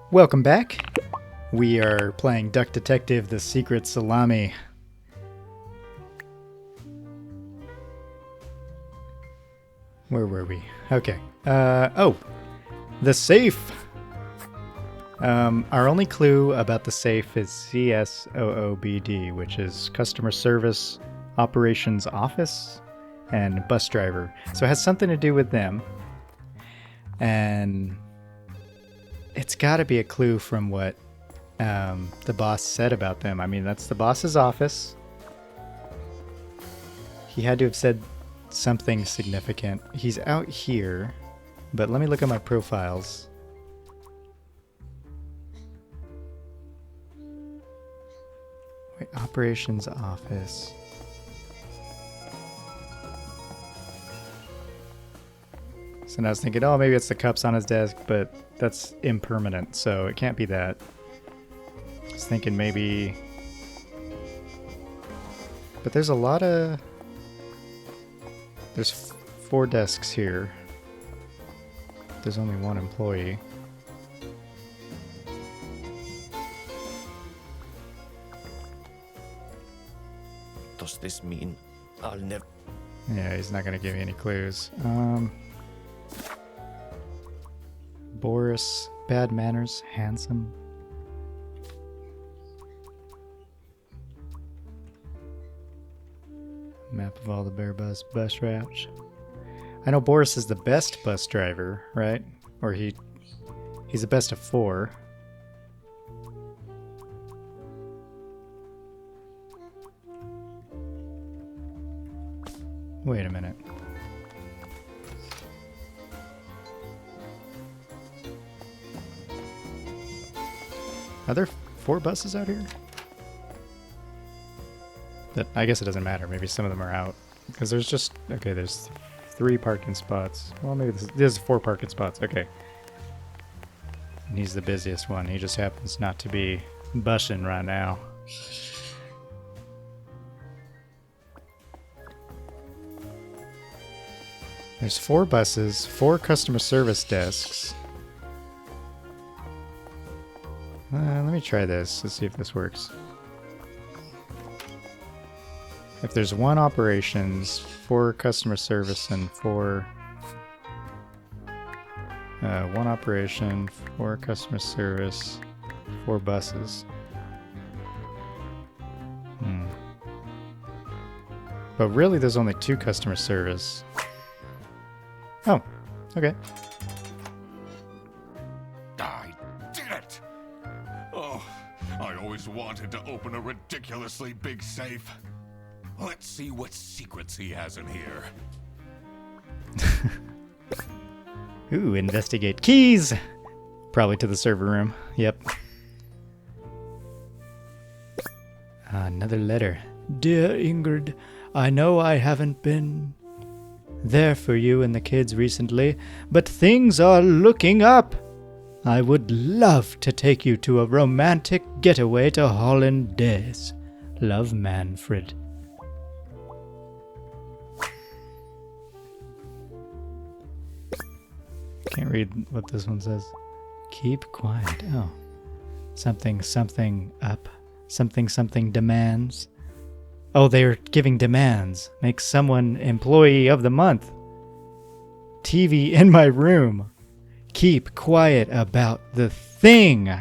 Welcome back. We are playing Duck Detective: The Secret Salami. Where were we? Okay. Oh, the safe. Our only clue about the safe is CSOOBD, which is Customer Service Operations Office and Bus Driver. So it has something to do with them. And it's got to be a clue from what the boss said about them. I mean, that's the boss's office. He had to have said something significant. He's out here, but let me look at my profiles. Wait, operations office. So now I was thinking, oh, maybe it's the cups on his desk, but that's impermanent, so it can't be that. I was thinking maybe... But there's a lot of... There's 4 desks here. There's only 1 employee. Does this mean I'll never... Yeah, he's not going to give me any clues. Boris, bad manners, handsome. Map of all the bare bus routes. I know Boris is the best bus driver, right? Or he's the best of 4. Wait a minute. Are there 4 buses out here? I guess it doesn't matter. Maybe some of them are out. Because there's just... Okay, there's 3 parking spots. Well, maybe this is 4 parking spots. Okay. And he's the busiest one. He just happens not to be bussing right now. There's 4 buses, 4 customer service desks. Let me try this. Let's see if this works. If there's 1 operations, 4 customer service, and 4... 1 operation, 4 customer service, 4 buses. But really there's only 2 customer service. Oh, okay. I did it! Oh, I always wanted to open a ridiculously big safe. Let's see what secrets he has in here. Ooh, investigate keys! Probably to the server room. Yep. Another letter. Dear Ingrid, I know I haven't been there for you and the kids recently, but things are looking up. I would love to take you to a romantic getaway to Hollandaise. Love, Manfred. Can't read what this one says. Keep quiet. Oh. Something, something up. Something, something demands. Oh, they're giving demands. Make someone employee of the month. TV in my room. Keep quiet about the thing.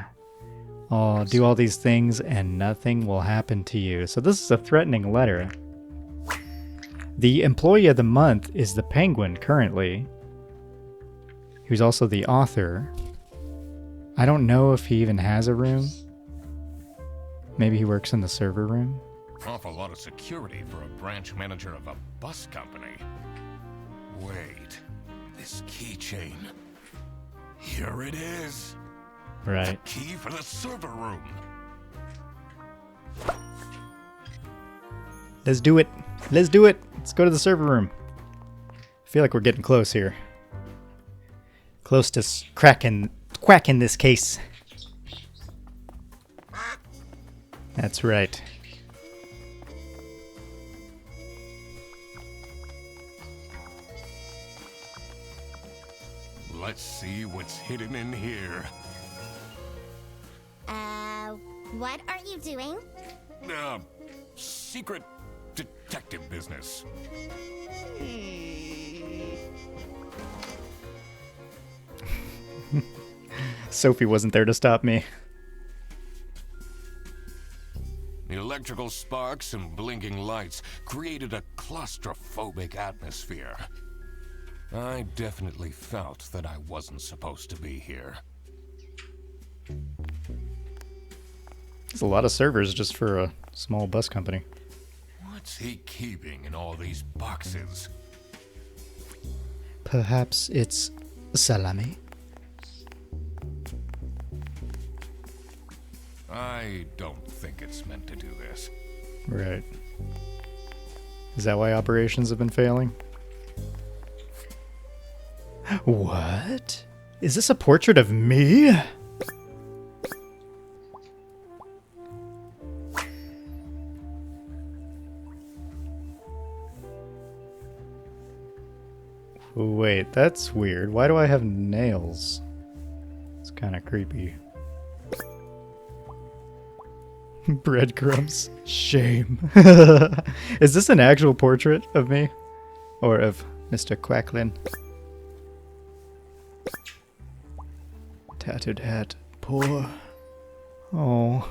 Oh, do all these things and nothing will happen to you. So this is a threatening letter. The employee of the month is the Penguin currently. Who's also the author. I don't know if he even has a room. Maybe he works in the server room. Awful lot of security for a branch manager of a bus company. Wait, this keychain. Here it is. Right. The key for the server room. Let's do it. Let's do it. Let's go to the server room. I feel like we're getting close here. Close to cracking this case. That's right. Let's see what's hidden in here. What are you doing? Secret detective business. Sophie wasn't there to stop me. The electrical sparks and blinking lights created a claustrophobic atmosphere. I definitely felt that I wasn't supposed to be here. There's a lot of servers just for a small bus company. What's he keeping in all these boxes? Perhaps it's salami? I don't think it's meant to do this. Right. Is that why operations have been failing? What? Is this a portrait of me? Wait, that's weird. Why do I have nails? It's kind of creepy. Breadcrumbs. Shame. Is this an actual portrait of me? Or of Mr. Quacklin? Tattooed hat. Poor. Oh.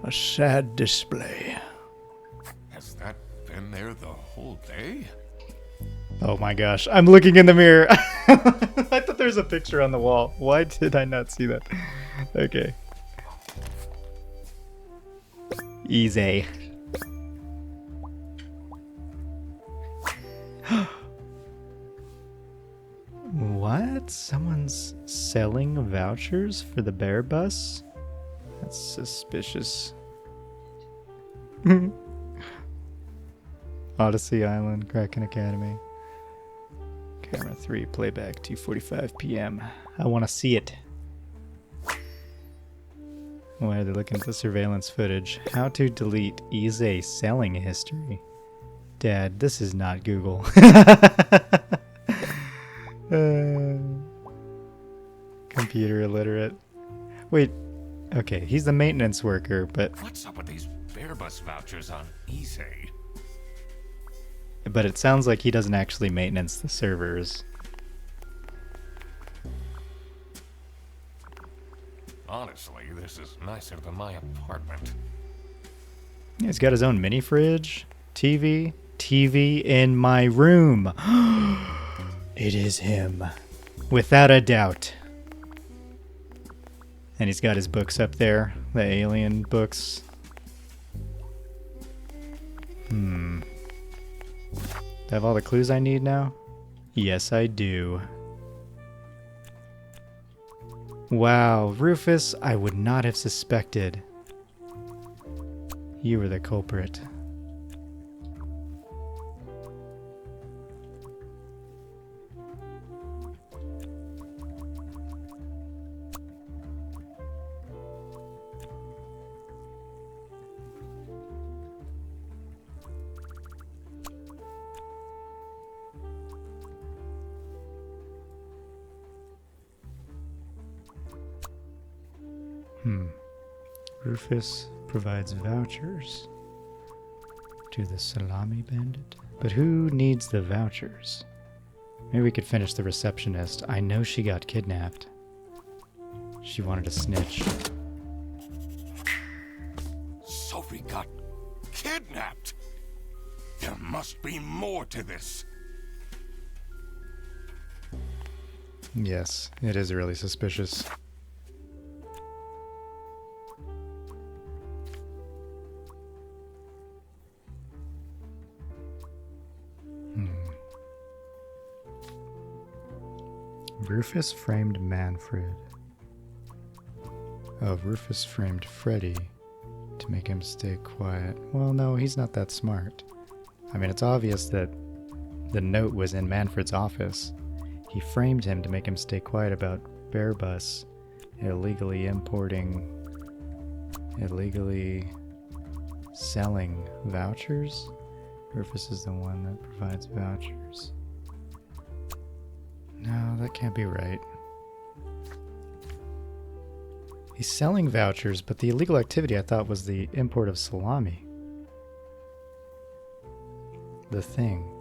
A sad display. Has that been there the whole day? Oh my gosh. I'm looking in the mirror. I thought there was a picture on the wall. Why did I not see that? Okay. Easy. What? Someone's selling vouchers for the bear bus? That's suspicious. Odyssey Island, Kraken Academy. Camera 3, playback 2:45 p.m. I want to see it. Why are they looking at the surveillance footage? How to delete eBay selling history. Dad, this is not Google. Computer illiterate. Wait, okay, he's the maintenance worker, but... What's up with these bear bus vouchers on eBay? But it sounds like he doesn't actually maintenance the servers. Honestly, this is nicer than my apartment. He's got his own mini fridge, TV in my room. It is him, without a doubt. And he's got his books up there, the alien books. Do I have all the clues I need now? Yes, I do. Wow, Rufus, I would not have suspected. You were the culprit. Rufus provides vouchers to the Salami Bandit. But who needs the vouchers? Maybe we could finish the receptionist. I know she got kidnapped. She wanted to snitch. Sophie got kidnapped! There must be more to this. Yes, it is really suspicious. Rufus framed Manfred. Oh, Rufus framed Freddy to make him stay quiet. Well, no, he's not that smart. I mean, it's obvious that the note was in Manfred's office. He framed him to make him stay quiet about Bearbus illegally selling vouchers. Rufus is the one that provides vouchers. No, that can't be right. He's selling vouchers, but the illegal activity I thought was the import of salami. The thing.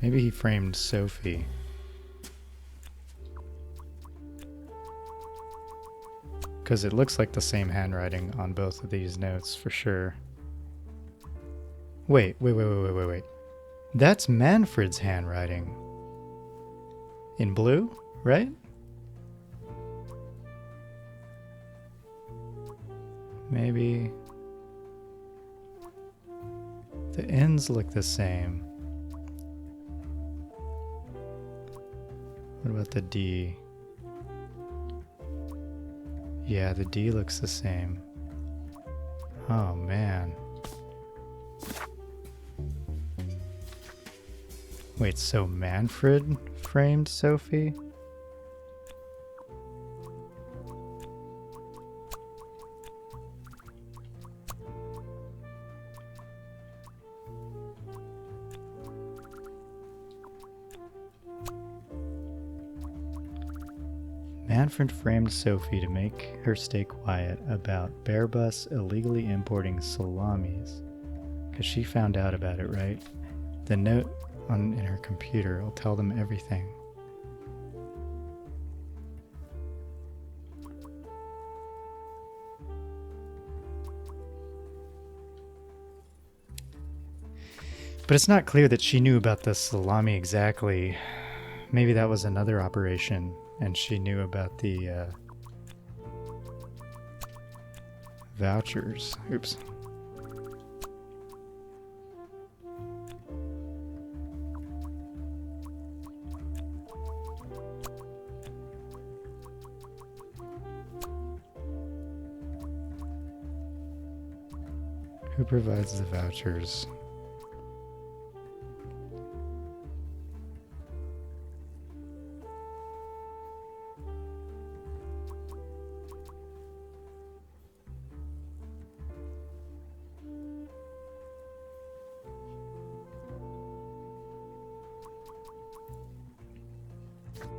Maybe he framed Sophie. Because it looks like the same handwriting on both of these notes for sure. Wait. That's Manfred's handwriting. In blue, right? Maybe. The ends look the same. What about the D? Yeah, the D looks the same. Oh, man. Wait, so Manfred framed Sophie? Manfred framed Sophie to make her stay quiet about Bearbus illegally importing salamis. Because she found out about it, right? The note in her computer will tell them everything. But it's not clear that she knew about the salami exactly. Maybe that was another operation, and she knew about the vouchers. Oops. Who provides the vouchers?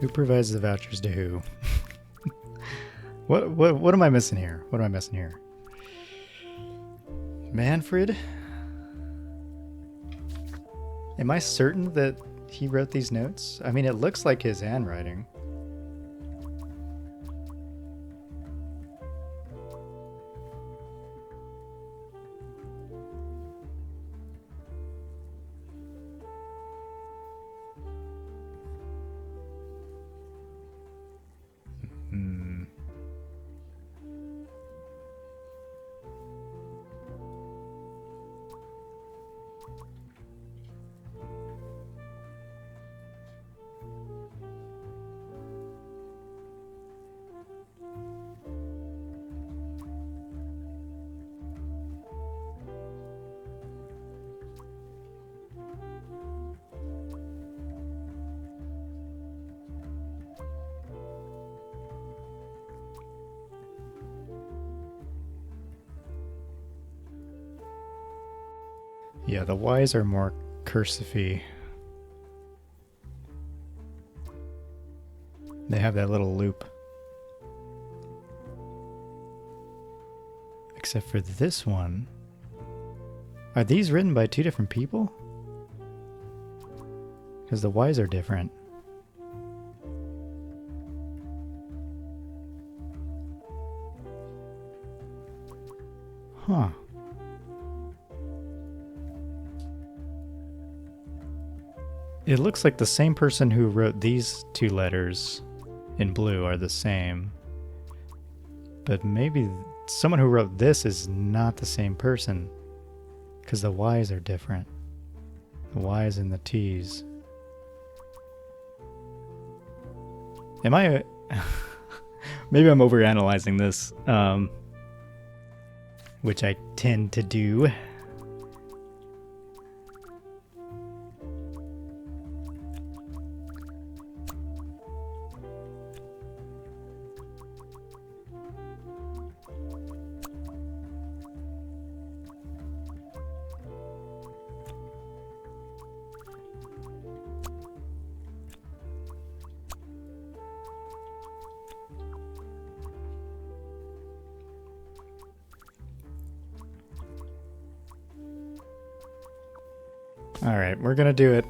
Who provides the vouchers to who? What am I missing here? What am I missing here? Manfred? Am I certain that he wrote these notes? I mean, it looks like his handwriting. Yeah, the Y's are more cursive-y. They have that little loop. Except for this one. Are these written by two different people? Because the Y's are different. Huh. It looks like the same person who wrote these two letters in blue are the same. But maybe someone who wrote this is not the same person. Because the Y's are different. The Y's and the T's. Am I... maybe I'm overanalyzing this. Which I tend to do. Alright, we're gonna do it.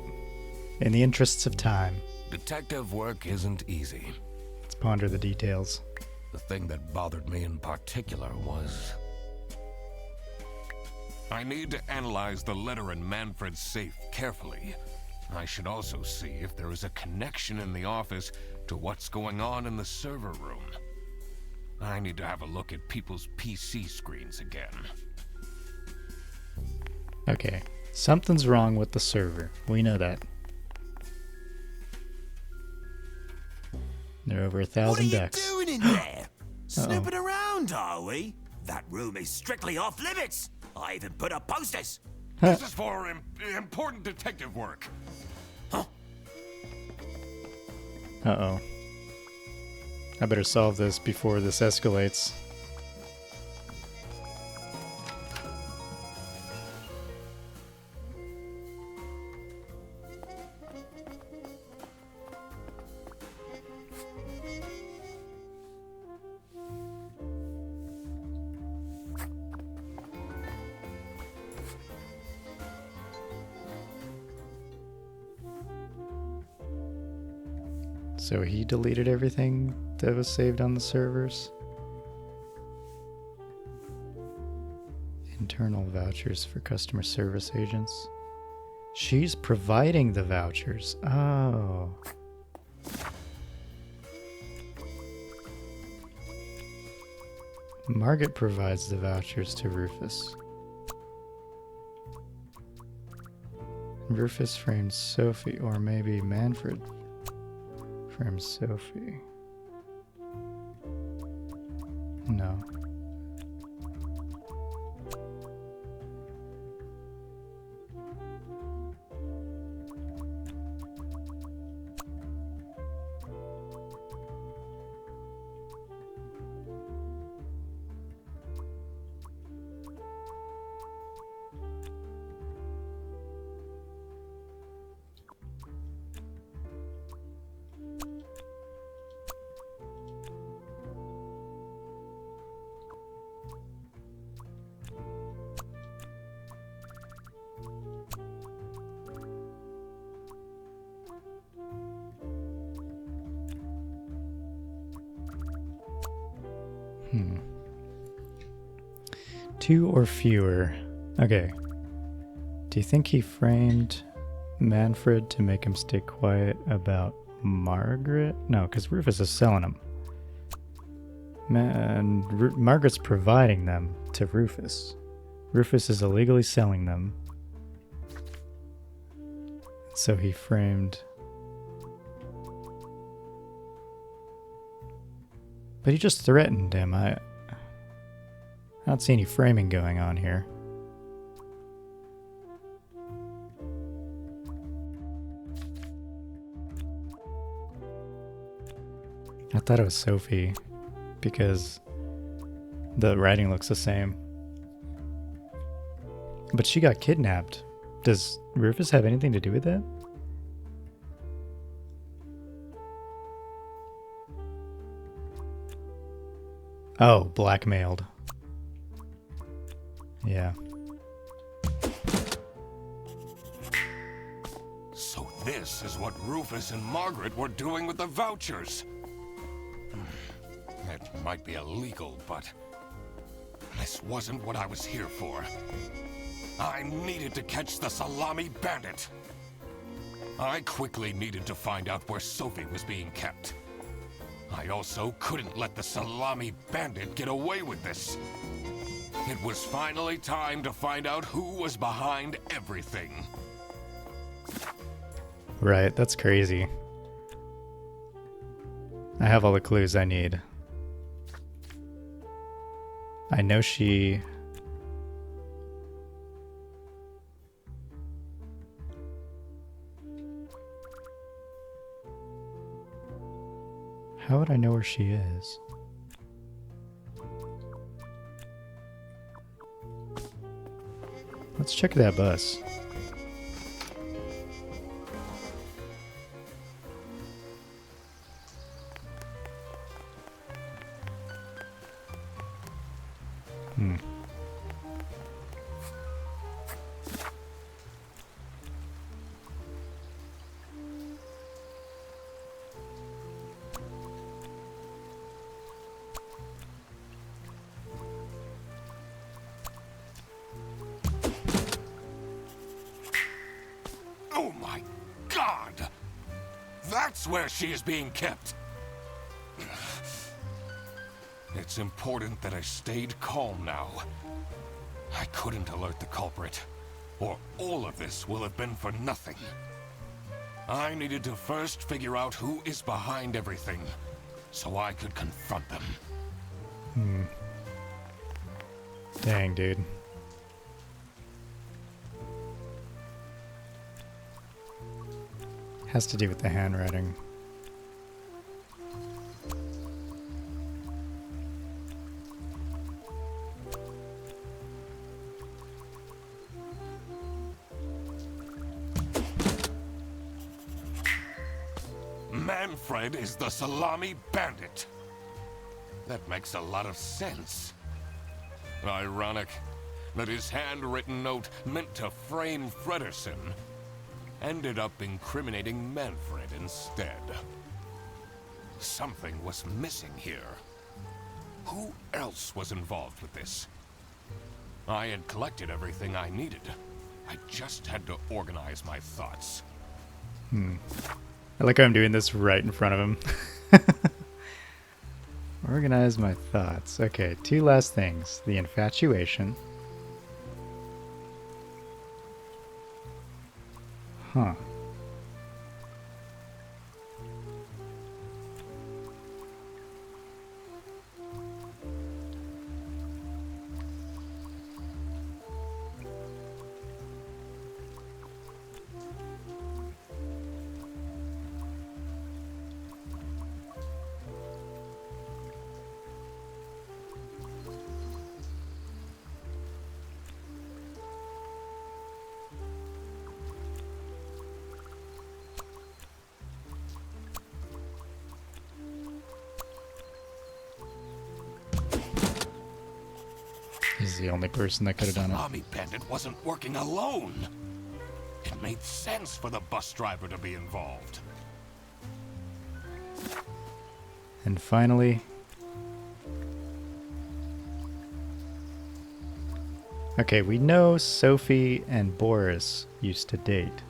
In the interests of time. Detective work isn't easy. Let's ponder the details. The thing that bothered me in particular was... I need to analyze the letter in Manfred's safe carefully. I should also see if there is a connection in the office to what's going on in the server room. I need to have a look at people's PC screens again. Okay, something's wrong with the server. We know that. There are over 1,000 decks. What are you doing in there? Snooping around, are we? That room is strictly off limits. I even put up posters. This is for important detective work. Uh-oh. I better solve this before this escalates. So he deleted everything that was saved on the servers. Internal vouchers for customer service agents. She's providing the vouchers. Oh. Margaret provides the vouchers to Rufus. Rufus framed Sophie, or maybe Manfred framed Sophie. No. Two or fewer. Okay. Do you think he framed Manfred to make him stay quiet about Margaret? No, because Rufus is selling them. Margaret's providing them to Rufus. Rufus is illegally selling them. So he framed... But he just threatened him. I don't see any framing going on here. I thought it was Sophie because the writing looks the same. But she got kidnapped. Does Rufus have anything to do with that? Oh, blackmailed. Yeah. So this is what Rufus and Margaret were doing with the vouchers. It might be illegal, but this wasn't what I was here for. I needed to catch the Salami Bandit. I quickly needed to find out where Sophie was being kept. I also couldn't let the Salami Bandit get away with this. It was finally time to find out who was behind everything. Right, that's crazy. I have all the clues I need. I know she... How would I know where she is? Let's check that bus. That's where she is being kept. It's important that I stayed calm now. I couldn't alert the culprit, or all of this will have been for nothing. I needed to first figure out who is behind everything, so I could confront them. Dang, dude. Has to do with the handwriting. Manfred is the Salami Bandit. That makes a lot of sense. Ironic that his handwritten note meant to frame Fredersen ended up incriminating Manfred instead. Something was missing here. Who else was involved with this? I had collected everything I needed. I just had to organize my thoughts. I like how I'm doing this right in front of him. Organize my thoughts. Okay, two last things. The infatuation. Huh. He's the only person that could have done it. Salami Bandit wasn't working alone. It made sense for the bus driver to be involved. And finally... Okay, we know Sophie and Boris used to date.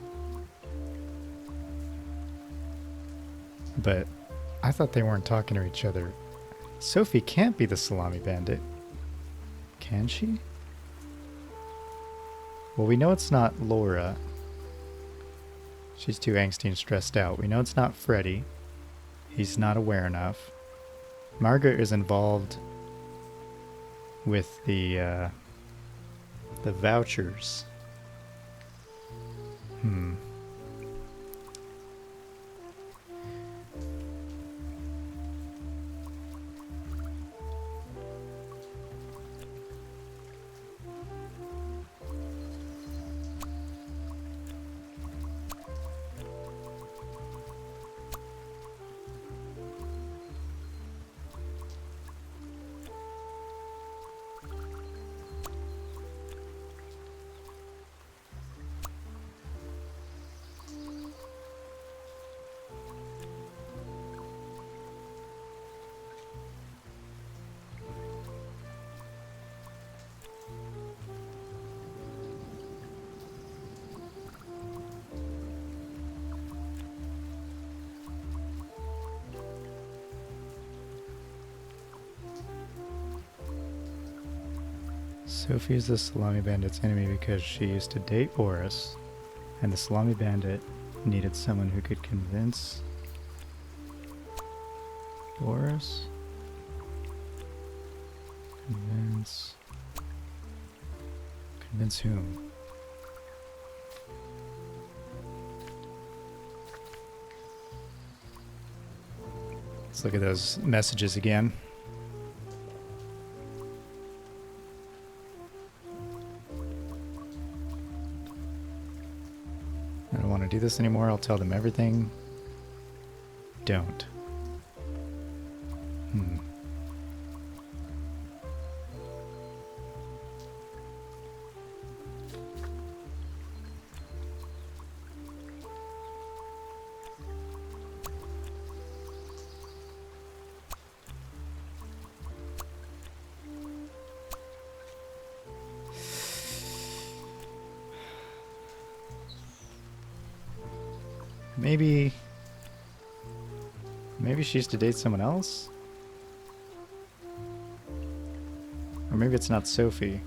But I thought they weren't talking to each other. Sophie can't be the Salami Bandit. Can she? Well, we know it's not Laura. She's too angsty and stressed out. We know it's not Freddy. He's not aware enough. Margaret is involved with the vouchers. Sophie is the Salami Bandit's enemy because she used to date Boris, and the Salami Bandit needed someone who could convince Boris? Convince whom? Let's look at those messages again. I don't want to do this anymore. I'll tell them everything. Don't. Maybe Maybe she used to date someone else? Or maybe it's not Sophie.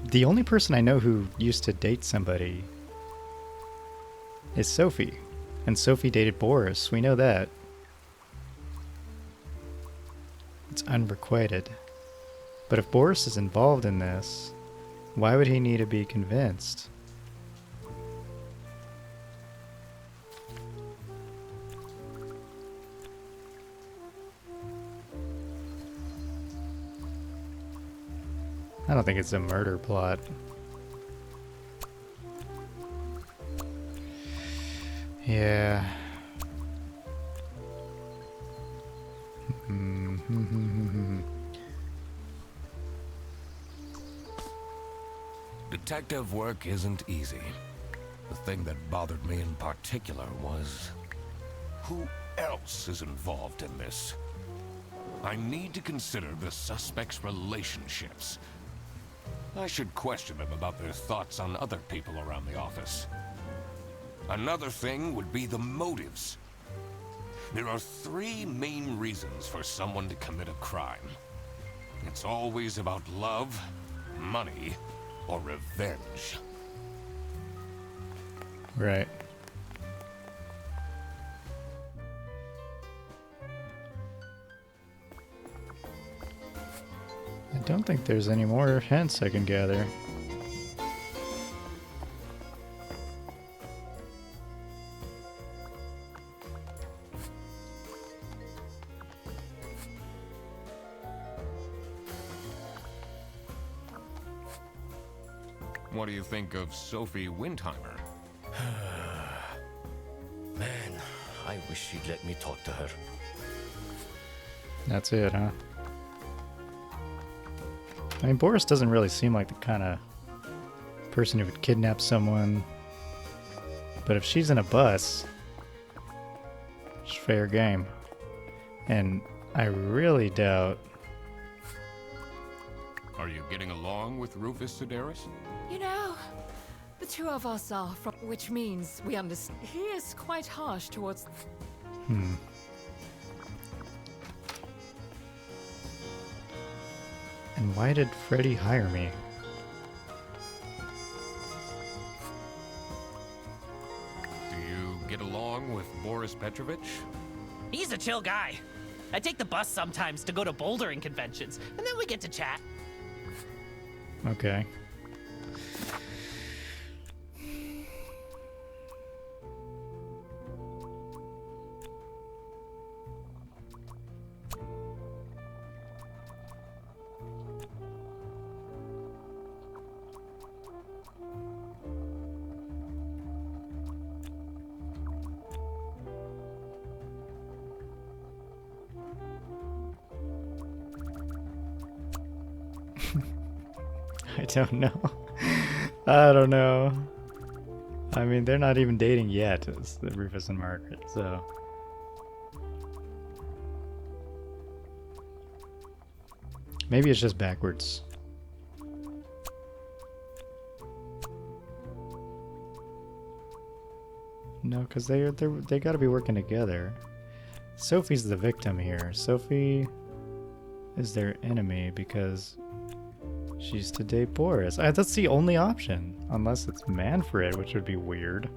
The only person I know who used to date somebody is Sophie. And Sophie dated Boris. We know that. It's unrequited. But if Boris is involved in this, why would he need to be convinced? I don't think it's a murder plot. Yeah. Detective work isn't easy. The thing that bothered me in particular was who else is involved in this? I need to consider the suspects' relationships. I should question them about their thoughts on other people around the office. Another thing would be the motives. There are three main reasons for someone to commit a crime. It's always about love, money, or revenge. Right. I don't think there's any more hints I can gather. What do you think of Sophie Windheimer? Man, I wish she'd let me talk to her. That's it, huh? I mean, Boris doesn't really seem like the kind of person who would kidnap someone. But if she's in a bus, it's fair game. And I really doubt... Are you getting along with Rufus Sedaris? You know, the two of us are from, which means we understand. He is quite harsh towards. And why did Freddy hire me? Do you get along with Boris Petrovich? He's a chill guy. I take the bus sometimes to go to bouldering conventions, and then we get to chat. Okay. I don't know. I don't know. I mean, they're not even dating yet. It's the Rufus and Margaret, so. Maybe it's just backwards. No, because they got to be working together. Sophie's the victim here. Sophie is their enemy because she's to date Boris. That's the only option. Unless it's Manfred, which would be weird.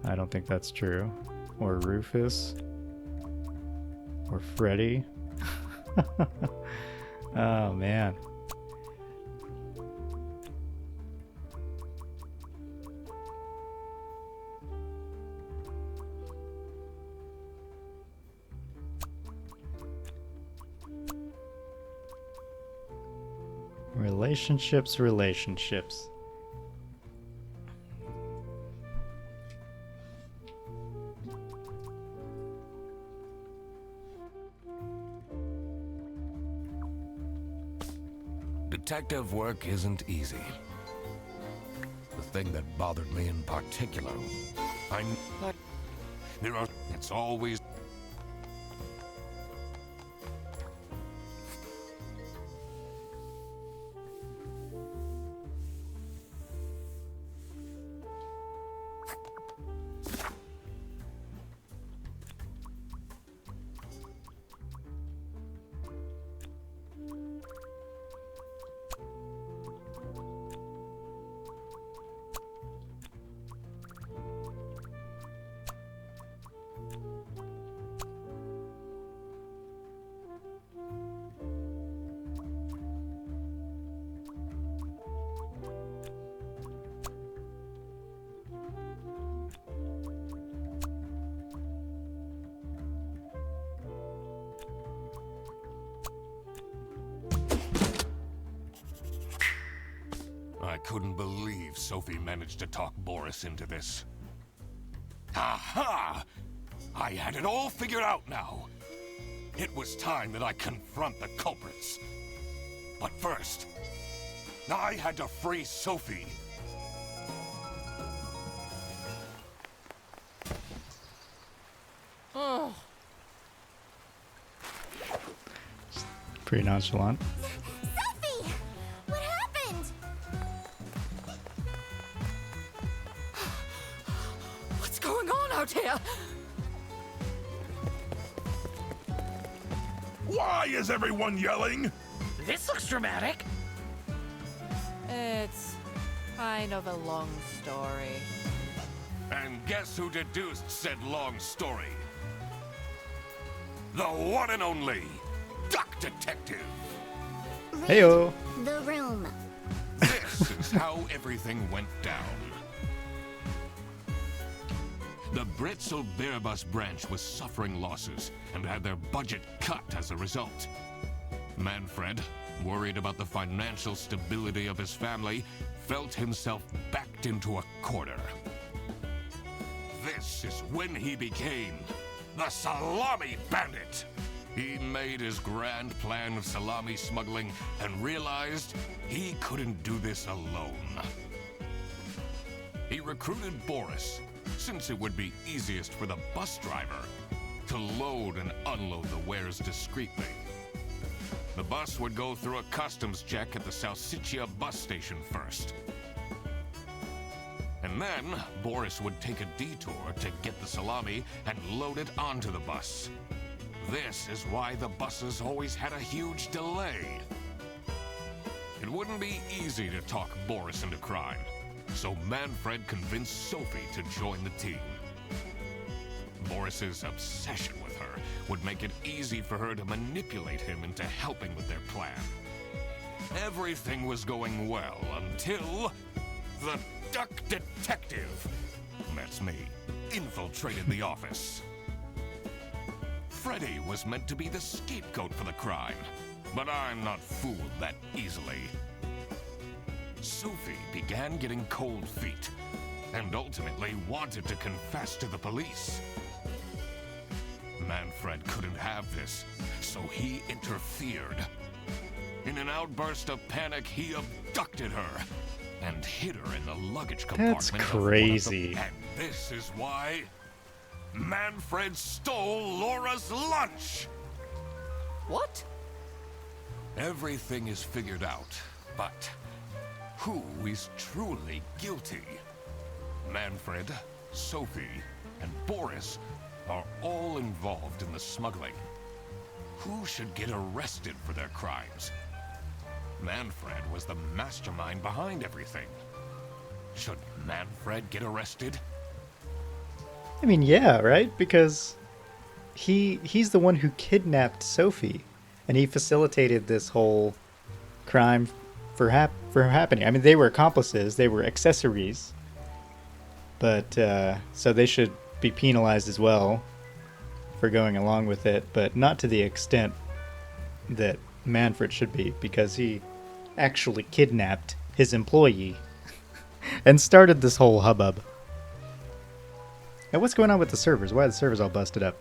I don't think that's true. Or Rufus. Or Freddy. Oh, man. Relationships. Detective work isn't easy. The thing that bothered me in particular, it's always... I couldn't believe Sophie managed to talk Boris into this. Aha! I had it all figured out now. It was time that I confront the culprits. But first, I had to free Sophie. Oh, Pretty nonchalant. Sophie! What happened? what's going on out here? Why is everyone yelling? This looks dramatic. It's kind of a long story. And guess who deduced said long story? The one and only Duck Detective. Heyo. The room. This is how everything went down. The Bretzel Bearbus branch was suffering losses and had their budget cut as a result. Manfred, worried about the financial stability of his family, felt himself backed into a corner. This is when he became the Salami Bandit. He made his grand plan of salami smuggling and realized he couldn't do this alone. He recruited Boris, since it would be easiest for the bus driver to load and unload the wares discreetly. The bus would go through a customs check at the Salsiccia bus station first. And then, Boris would take a detour to get the salami and load it onto the bus. This is why the buses always had a huge delay. It wouldn't be easy to talk Boris into crime, so Manfred convinced Sophie to join the team. Boris's obsession with her would make it easy for her to manipulate him into helping with their plan. Everything was going well until the Duck Detective, that's me, infiltrated the office. Freddy was meant to be the scapegoat for the crime, but I'm not fooled that easily. Sophie began getting cold feet and ultimately wanted to confess to the police. Manfred couldn't have this, so he interfered. In an outburst of panic, he abducted her and hid her in the luggage compartment. That's of one of crazy. and this is why Manfred stole Laura's lunch. What? Everything is figured out, but who is truly guilty? Manfred, Sophie, and Boris are all involved in the smuggling. Who should get arrested for their crimes? Manfred was the mastermind behind everything. Should Manfred get arrested? I mean, yeah, right? Because he's the one who kidnapped Sophie, and he facilitated this whole crime for happening. I mean, they were accomplices, they were accessories, but so they should be penalized as well for going along with it, but not to the extent that Manfred should be, because he actually kidnapped his employee and started this whole hubbub. And what's going on with the servers? Why are the servers all busted up?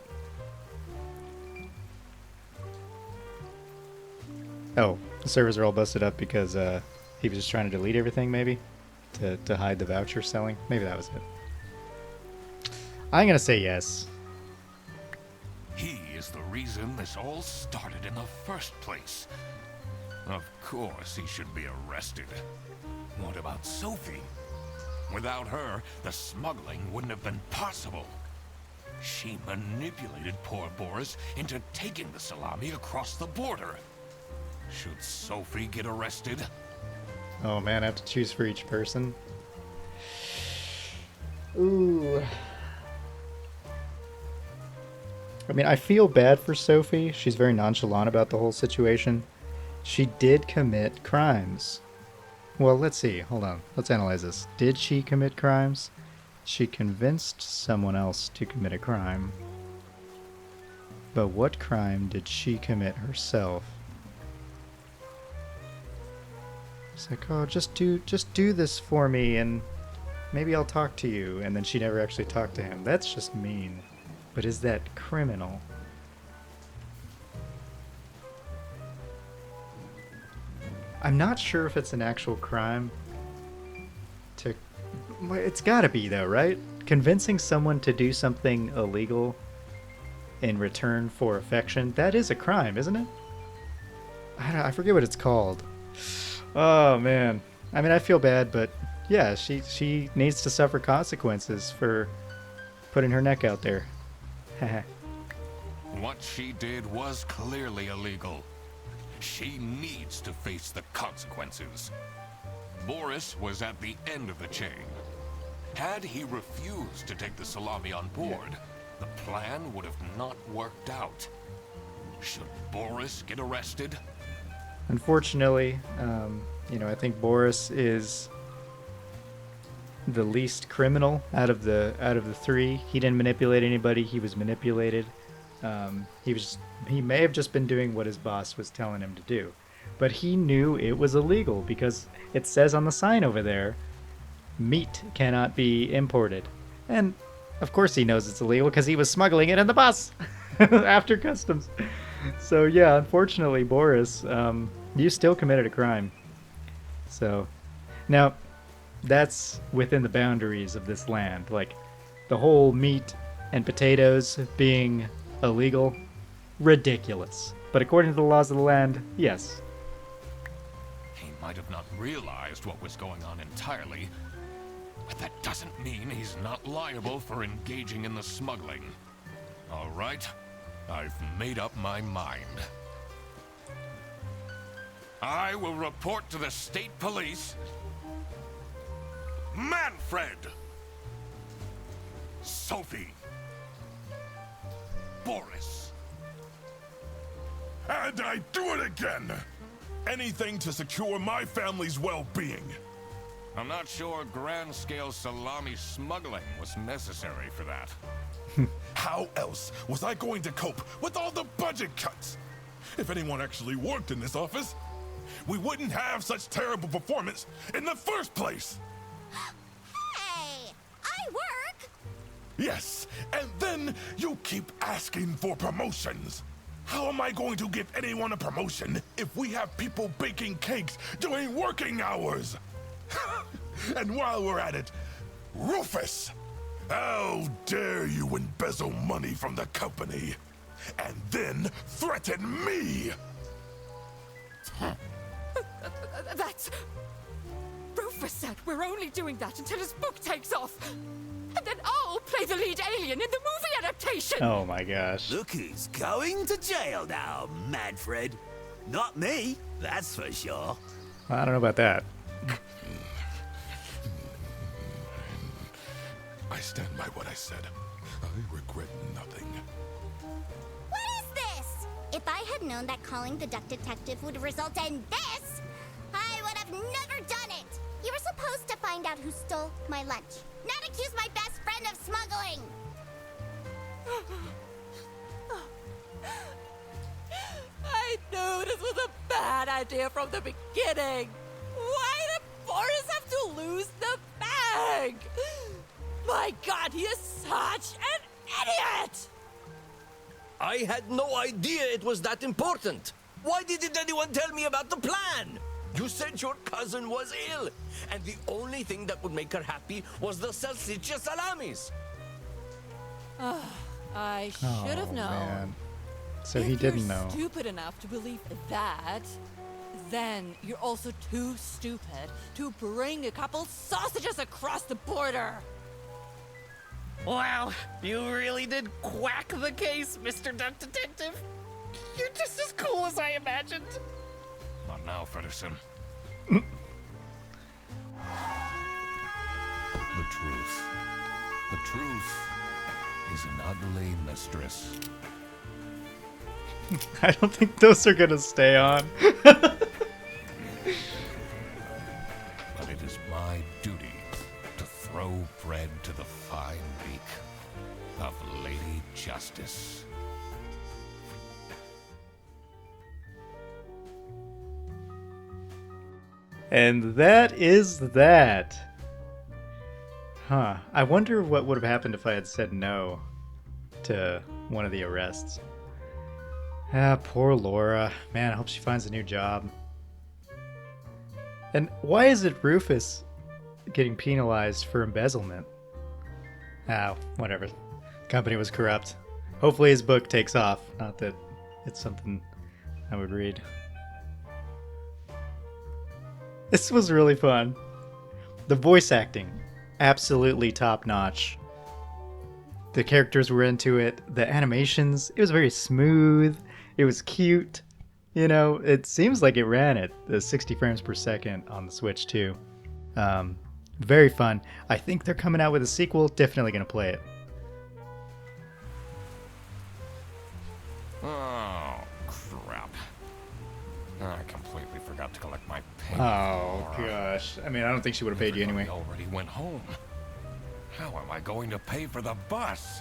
Oh, the servers are all busted up because he was just trying to delete everything, maybe? To hide the voucher selling? Maybe that was it. I'm gonna say yes. He is the reason this all started in the first place. Of course he should be arrested. What about Sophie? Without her, the smuggling wouldn't have been possible. She manipulated poor Boris into taking the salami across the border. Should Sophie get arrested? Oh man, I have to choose for each person. Ooh. I mean, I feel bad for Sophie. She's very nonchalant about the whole situation. She did commit crimes. Well, let's see. Hold on. Let's analyze this. Did she commit crimes? She convinced someone else to commit a crime. But what crime did she commit herself? She's like, oh, just do this for me, and maybe I'll talk to you. And then she never actually talked to him. That's just mean. But is that criminal? I'm not sure if it's an actual crime to... well, it's gotta be, though, right? Convincing someone to do something illegal in return for affection, that is a crime, isn't it? I forget what it's called. Oh, man. I mean, I feel bad, but yeah, she needs to suffer consequences for putting her neck out there. What she did was clearly illegal. She needs to face the consequences. Boris was at the end of the chain. Had he refused to take the Salami on board, the plan would have not worked out. Should Boris get arrested? Unfortunately, I think Boris is the least criminal out of the three. He didn't manipulate anybody. He was manipulated. He may have just been doing what his boss was telling him to do, but he knew it was illegal because it says on the sign over there, meat cannot be imported. And of course he knows it's illegal because he was smuggling it in the bus after customs. So yeah, unfortunately, Boris, you still committed a crime. So now that's within the boundaries of this land. Like the whole meat and potatoes being illegal, ridiculous. But according to the laws of the land, yes. He might have not realized what was going on entirely, but that doesn't mean he's not liable for engaging in the smuggling. All right, I've made up my mind. I will report to the state police. Manfred! Sophie! Boris! And I do it again! Anything to secure my family's well-being. I'm not sure grand-scale salami smuggling was necessary for that. How else was I going to cope with all the budget cuts? If anyone actually worked in this office, we wouldn't have such terrible performance in the first place! Hey! I work! Yes, and then you keep asking for promotions. How am I going to give anyone a promotion if we have people baking cakes during working hours? And while we're at it, Rufus! How dare you embezzle money from the company and then threaten me? That's... Rufus said we're only doing that until his book takes off. And then I'll play the lead alien in the movie adaptation. Oh my gosh. Look who's going to jail now, Manfred. Not me, that's for sure. I don't know about that. I stand by what I said. I regret nothing. What is this? If I had known that calling the duck detective would result in this, I would have never done it. You were supposed to find out who stole my lunch, not accuse my best friend of smuggling. I knew this was a bad idea from the beginning. Why did Boris have to lose the bag? My God, he is such an idiot! I had no idea it was that important. Why didn't anyone tell me about the plan? You said your cousin was ill, and the only thing that would make her happy was the salsiccia salamis. I should have known. Man. So If he didn't you're know. stupid enough to believe that, then you're also too stupid to bring a couple sausages across the border. Wow, you really did quack the case, Mr. Duck Detective. You're just as cool as I imagined. Not now, Fredderson. The truth. The truth is an ugly mistress. I don't think those are gonna stay on. But it is my duty to throw bread to the fine beak of Lady Justice. And that is that. Huh. I wonder what would have happened if I had said no to one of the arrests. Ah, poor Laura. Man, I hope she finds a new job. And why is it Rufus getting penalized for embezzlement? Ah, whatever. Company was corrupt. Hopefully his book takes off. Not that it's something I would read. This was really fun. The voice acting, absolutely top notch. The characters were into it. The animations, it was very smooth. It was cute. You know, it seems like it ran at 60 frames per second on the Switch too. Very fun. I think they're coming out with a sequel. Definitely gonna play it. Oh, crap. I completely forgot to collect my payment. Oh gosh. I mean, I don't think she would have paid you anyway. I already went home. How am I going to pay for the bus?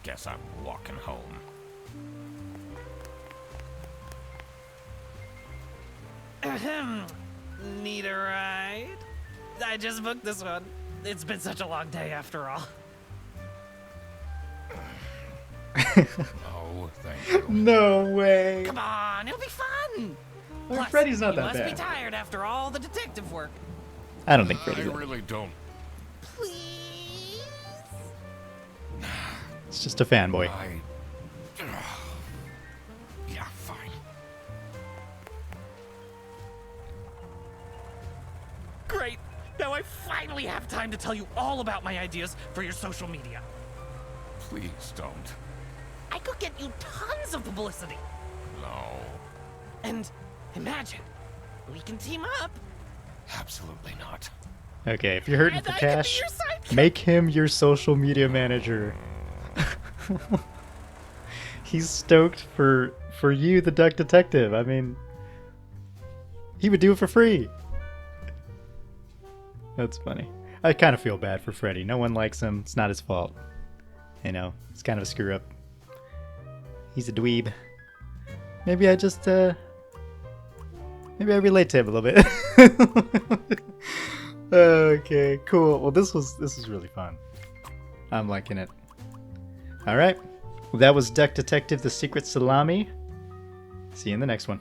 Guess I'm walking home. Ahem. Need a ride? I just booked this one. It's been such a long day after all. Oh, thank you. No way. Come on, it'll be fun. Well, Plus, Freddy's not you that must bad. be tired after all the detective work. I don't think I Freddy's that. really don't. Please? It's just a fanboy. Yeah, fine. Great. Now I finally have time to tell you all about my ideas for your social media. Please don't. I could get you tons of publicity. No. And imagine, we can team up. Absolutely not. Okay, if you're hurting And for I can be cash, your sidekick. make him your social media manager. He's stoked for you, the Duck Detective. I mean, he would do it for free. That's funny. I kind of feel bad for Freddy. No one likes him. It's not his fault. You know, it's kind of a screw up. He's a dweeb. Maybe I just, maybe I relate to him a little bit. Okay, cool. Well, this was really fun. I'm liking it. All right. Well, that was Duck Detective: The Secret Salami. See you in the next one.